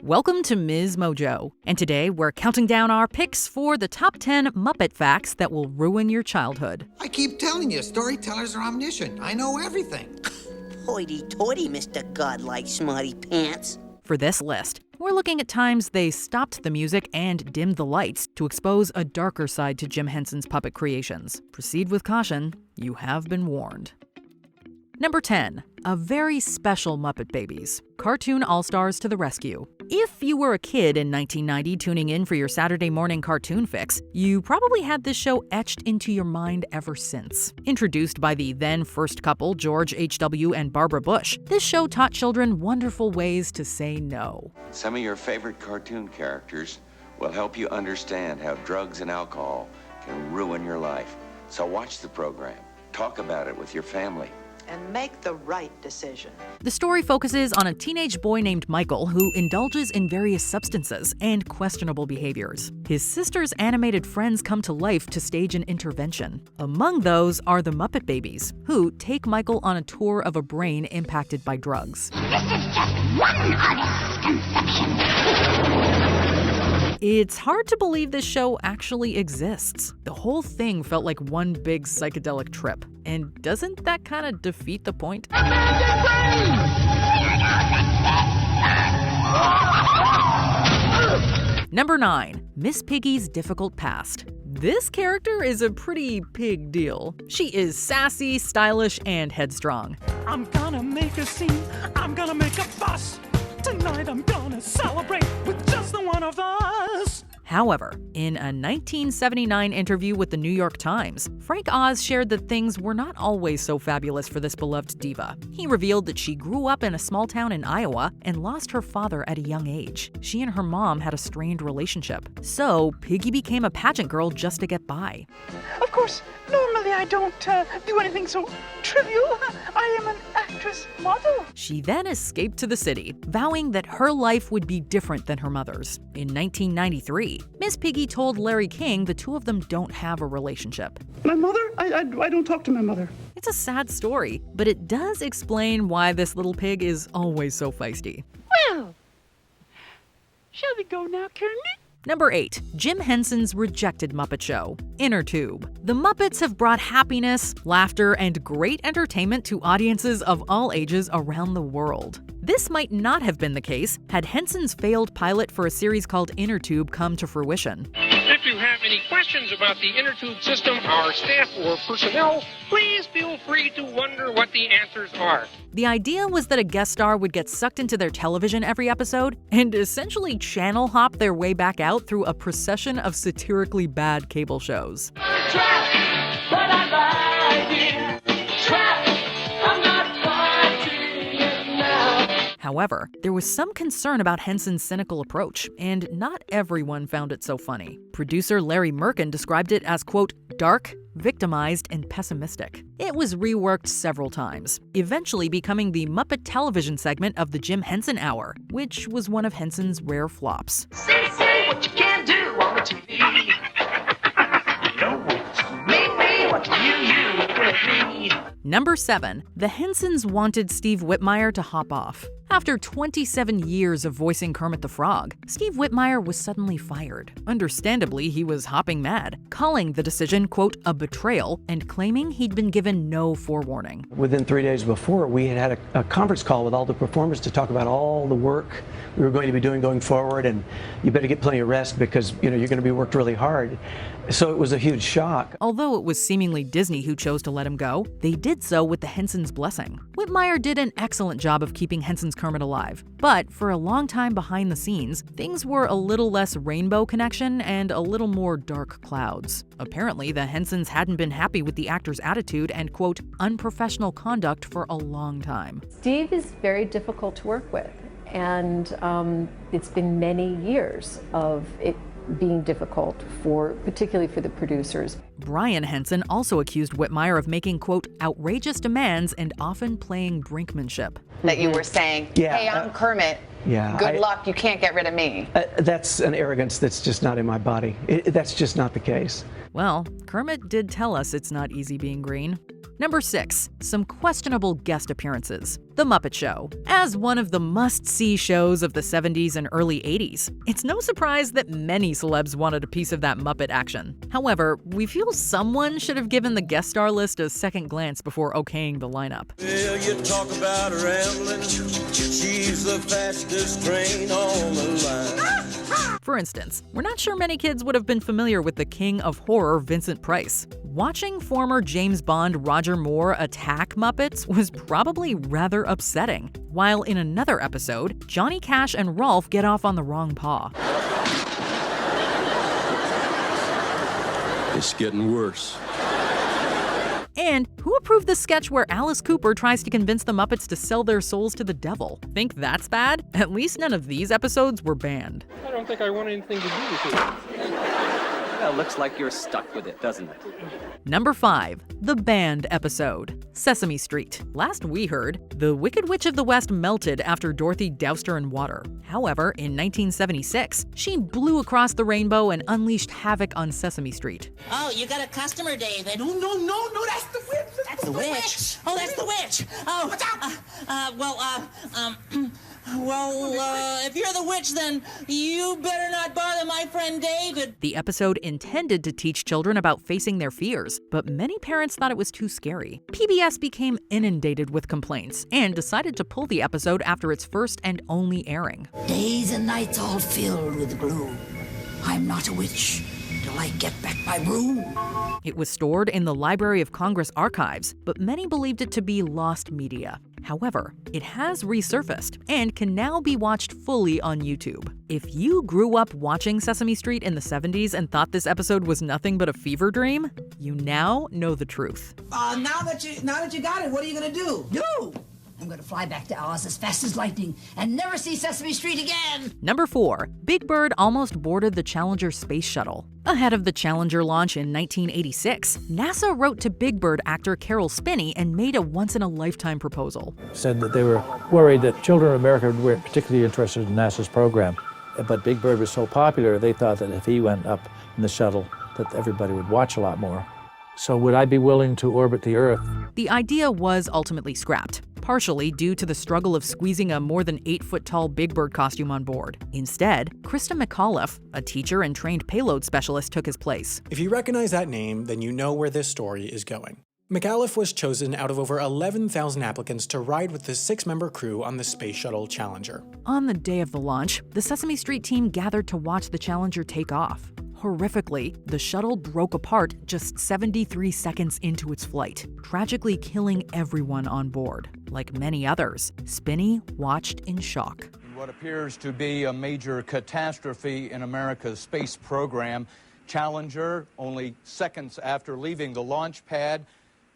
Welcome to MsMojo, and today we're counting down our picks for the top 10 Muppet facts that will ruin your childhood. I keep telling you, storytellers are omniscient. I know everything. Hoity-toity, Mr. Godlike Smarty Pants. For this list, we're looking at times they stopped the music and dimmed the lights to expose a darker side to Jim Henson's puppet creations. Proceed with caution, you have been warned. Number 10. A very special Muppet Babies. Cartoon all-stars to the rescue. If you were a kid in 1990 tuning in for your Saturday morning cartoon fix, you probably had this show etched into your mind ever since. Introduced by the then first couple, George H.W. and Barbara Bush, this show taught children wonderful ways to say no. Some of your favorite cartoon characters will help you understand how drugs and alcohol can ruin your life. So watch the program. Talk about it with your family. And make the right decision. The story focuses on a teenage boy named Michael who indulges in various substances and questionable behaviors. His sister's animated friends come to life to stage an intervention. Among those are the Muppet Babies, who take Michael on a tour of a brain impacted by drugs. This is just one artist's conception. It's hard to believe this show actually exists. The whole thing felt like one big psychedelic trip. And doesn't that kind of defeat the point? Number 9. Miss Piggy's difficult past. This character is a pretty pig deal. She is sassy, stylish, and headstrong. I'm gonna make a scene, I'm gonna make a fuss. Tonight I'm gonna celebrate with just the one of us. However, in a 1979 interview with the New York Times, Frank Oz shared that things were not always so fabulous for this beloved diva. He revealed that she grew up in a small town in Iowa and lost her father at a young age. She and her mom had a strained relationship. So, Piggy became a pageant girl just to get by. Of course, normally I don't do anything so trivial. I am an actress model. She then escaped to the city, vowing that her life would be different than her mother's. In 1993, Miss Piggy told Larry King the two of them don't have a relationship. My mother? I don't talk to my mother. It's a sad story, but it does explain why this little pig is always so feisty. Well, shall we go now, Kermit? Number 8. Jim Henson's rejected Muppet Show, Inner Tube. The Muppets have brought happiness, laughter, and great entertainment to audiences of all ages around the world. This might not have been the case had Henson's failed pilot for a series called Inner Tube come to fruition. If you have any questions about the Inner Tube system, our staff or personnel, please feel free to wonder what the answers are. The idea was that a guest star would get sucked into their television every episode and essentially channel hop their way back out through a procession of satirically bad cable shows. However, there was some concern about Henson's cynical approach, and not everyone found it so funny. Producer Larry Merkin described it as, quote, dark, victimized, and pessimistic. It was reworked several times, eventually becoming the Muppet television segment of the Jim Henson Hour, which was one of Henson's rare flops. Say what you can do on the TV. What you Number 7. The Hensons wanted Steve Whitmire to hop off. After 27 years of voicing Kermit the Frog, Steve Whitmire was suddenly fired. Understandably, he was hopping mad, calling the decision, quote, a betrayal, and claiming he'd been given no forewarning. Within 3 days before, we had a conference call with all the performers to talk about all the work we were going to be doing going forward, and you better get plenty of rest because, you're going to be worked really hard. So it was a huge shock. Although it was seemingly Disney who chose to let him go, they did so with the Hensons' blessing. Whitmire did an excellent job of keeping Henson's Kermit alive, but for a long time behind the scenes, things were a little less rainbow connection and a little more dark clouds. Apparently, the Hensons hadn't been happy with the actor's attitude and, quote, unprofessional conduct for a long time. Steve is very difficult to work with, and it's been many years of it being difficult, particularly for the producers. Brian Henson also accused Whitmire of making, quote, outrageous demands and often playing brinkmanship. That you were saying, hey, I'm Kermit. Good luck, you can't get rid of me. That's an arrogance that's just not in my body. That's just not the case. Well, Kermit did tell us it's not easy being green. Number 6. Some questionable guest appearances. The Muppet Show. As one of the must-see shows of the 70s and early 80s, it's no surprise that many celebs wanted a piece of that Muppet action. However, we feel someone should have given the guest star list a second glance before okaying the lineup. Well, you talk about rambling. She's the fastest train on the line. For instance, we're not sure many kids would have been familiar with the king of horror, Vincent Price. Watching former James Bond Roger Moore attack Muppets was probably rather upsetting. While in another episode, Johnny Cash and Rolf get off on the wrong paw. It's getting worse. And who approved the sketch where Alice Cooper tries to convince the Muppets to sell their souls to the devil? Think that's bad? At least none of these episodes were banned. I don't think I want anything to do with it. Well, looks like you're stuck with it, doesn't it? Number 5. The banned episode. Sesame Street. Last we heard, the Wicked Witch of the West melted after Dorothy doused her in water. However, in 1976, she blew across the rainbow and unleashed havoc on Sesame Street. Oh, you got a customer, David. No, that's the witch. That's the witch. Oh, that's the witch. Oh, if you're the witch, then you better not bother my friend David. The episode intended to teach children about facing their fears, but many parents thought it was too scary. PBS became inundated with complaints and decided to pull the episode after its first and only airing. Days and nights all filled with gloom. I'm not a witch till I get back my broom. It was stored in the Library of Congress archives, but many believed it to be lost media. However, it has resurfaced and can now be watched fully on YouTube. If you grew up watching Sesame Street in the 70s and thought this episode was nothing but a fever dream, you now know the truth. Now that you got it, what are you gonna do? I'm gonna fly back to Oz as fast as lightning and never see Sesame Street again. Number 4. Big Bird almost boarded the Challenger space shuttle. Ahead of the Challenger launch in 1986, NASA wrote to Big Bird actor Carol Spinney and made a once-in-a-lifetime proposal. Said that they were worried that children in America weren't particularly interested in NASA's program. But Big Bird was so popular, they thought that if he went up in the shuttle, that everybody would watch a lot more. So would I be willing to orbit the Earth? The idea was ultimately scrapped, partially due to the struggle of squeezing a more than 8-foot-tall Big Bird costume on board. Instead, Krista McAuliffe, a teacher and trained payload specialist, took his place. If you recognize that name, then you know where this story is going. McAuliffe was chosen out of over 11,000 applicants to ride with the 6-member crew on the Space Shuttle Challenger. On the day of the launch, the Sesame Street team gathered to watch the Challenger take off. Horrifically, the shuttle broke apart just 73 seconds into its flight, tragically killing everyone on board. Like many others, Spinney watched in shock. What appears to be a major catastrophe in America's space program, Challenger, only seconds after leaving the launch pad,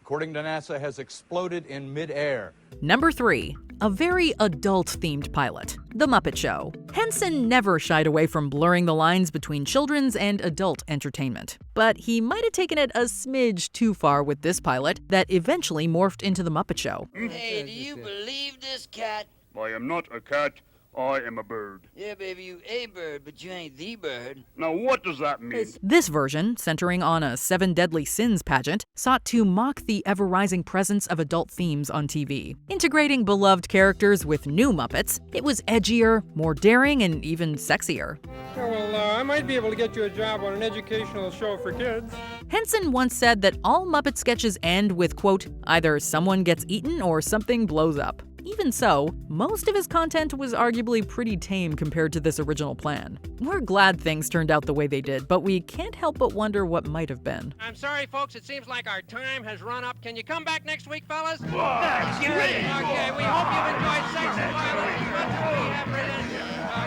according to NASA, has exploded in midair. Number 3. A very adult-themed pilot, The Muppet Show. Henson never shied away from blurring the lines between children's and adult entertainment. But he might have taken it a smidge too far with this pilot that eventually morphed into The Muppet Show. Hey, do you believe this, cat? I am not a cat. I am a bird. Yeah, baby, you a bird, but you ain't the bird. Now, what does that mean? This version, centering on a 7 Deadly Sins pageant, sought to mock the ever-rising presence of adult themes on TV. Integrating beloved characters with new Muppets, it was edgier, more daring, and even sexier. I might be able to get you a job on an educational show for kids. Henson once said that all Muppet sketches end with, quote, either someone gets eaten or something blows up. Even so, most of his content was arguably pretty tame compared to this original plan. We're glad things turned out the way they did, but we can't help but wonder what might have been. I'm sorry, folks. It seems like our time has run up. Can you come back next week, fellas? That's great. Okay, we hope you've enjoyed Sex and Violence as much as we have written.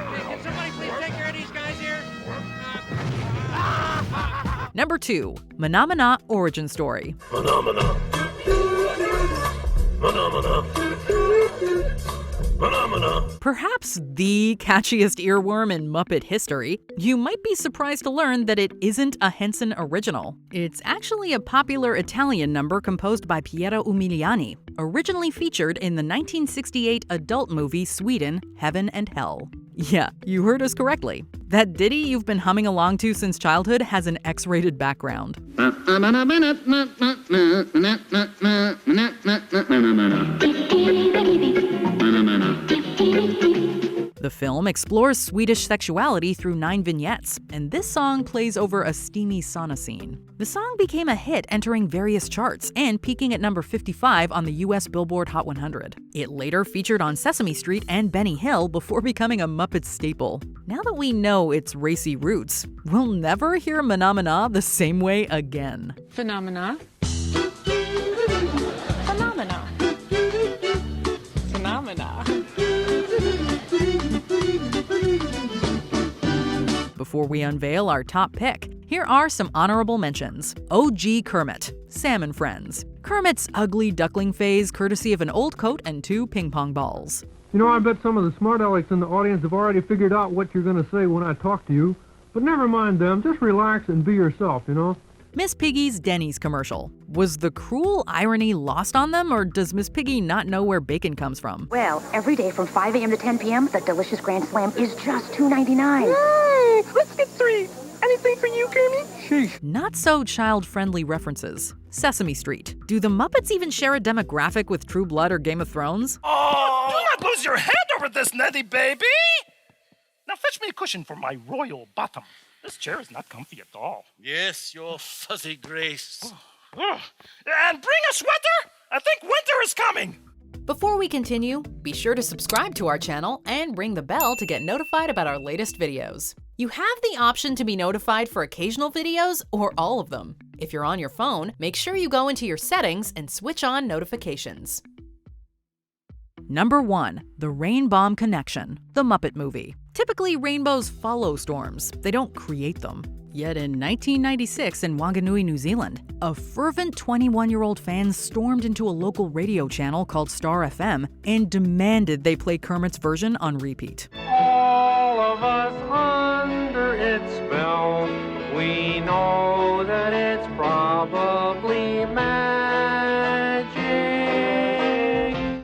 Okay, can somebody please take care of these guys here? Number 2. Phenomena Origin Story. Phenomena. Perhaps the catchiest earworm in Muppet history, you might be surprised to learn that it isn't a Henson original. It's actually a popular Italian number composed by Piero Umiliani, originally featured in the 1968 adult movie Sweden, Heaven and Hell. Yeah, you heard us correctly. That ditty you've been humming along to since childhood has an X-rated background. The film explores Swedish sexuality through 9 vignettes, and this song plays over a steamy sauna scene. The song became a hit, entering various charts and peaking at number 55 on the US Billboard Hot 100. It later featured on Sesame Street and Benny Hill before becoming a Muppet staple. Now that we know its racy roots, we'll never hear Phenomena the same way again. Phenomena. Phenomena. Phenomena. Before we unveil our top pick, here are some honorable mentions. OG Kermit, Sam and Friends. Kermit's ugly duckling phase courtesy of an old coat and 2 ping pong balls. You know, I bet some of the smart alecks in the audience have already figured out what you're going to say when I talk to you. But never mind them, just relax and be yourself, you know? Miss Piggy's Denny's commercial. Was the cruel irony lost on them, or does Miss Piggy not know where bacon comes from? Well, every day from 5 a.m. to 10 p.m., the delicious Grand Slam is just $2.99. Let's get 3. Anything for you, Kermit? Sheesh. Not so child-friendly references. Sesame Street. Do the Muppets even share a demographic with True Blood or Game of Thrones? Oh! Do not lose your head over this, Nettie, baby! Now fetch me a cushion for my royal bottom. This chair is not comfy at all. Yes, your fuzzy grace. And bring a sweater! I think winter is coming! Before we continue, be sure to subscribe to our channel and ring the bell to get notified about our latest videos. You have the option to be notified for occasional videos or all of them. If you're on your phone, make sure you go into your settings and switch on notifications. Number 1. The Rain Bomb Connection, the Muppet Movie. Typically, rainbows follow storms. They don't create them. Yet in 1996 in Wanganui, New Zealand, a fervent 21-year-old fan stormed into a local radio channel called Star FM and demanded they play Kermit's version on repeat. All of us under its spell, we know that it's probably magic.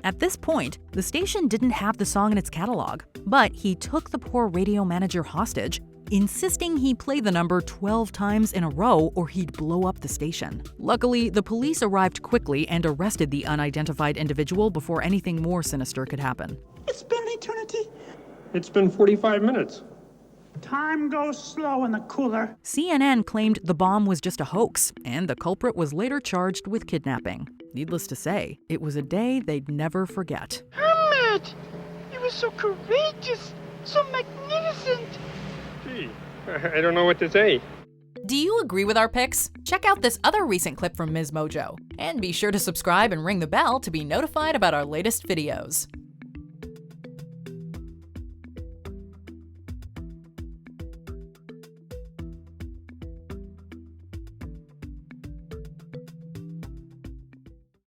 At this point, the station didn't have the song in its catalog, but he took the poor radio manager hostage, insisting he play the number 12 times in a row or he'd blow up the station. Luckily, the police arrived quickly and arrested the unidentified individual before anything more sinister could happen. It's been an eternity. It's been 45 minutes. Time goes slow in the cooler. CNN claimed the bomb was just a hoax, and the culprit was later charged with kidnapping. Needless to say, it was a day they'd never forget. Kermit! You were so courageous, so magnificent. Gee, I don't know what to say. Do you agree with our picks? Check out this other recent clip from MsMojo. And be sure to subscribe and ring the bell to be notified about our latest videos.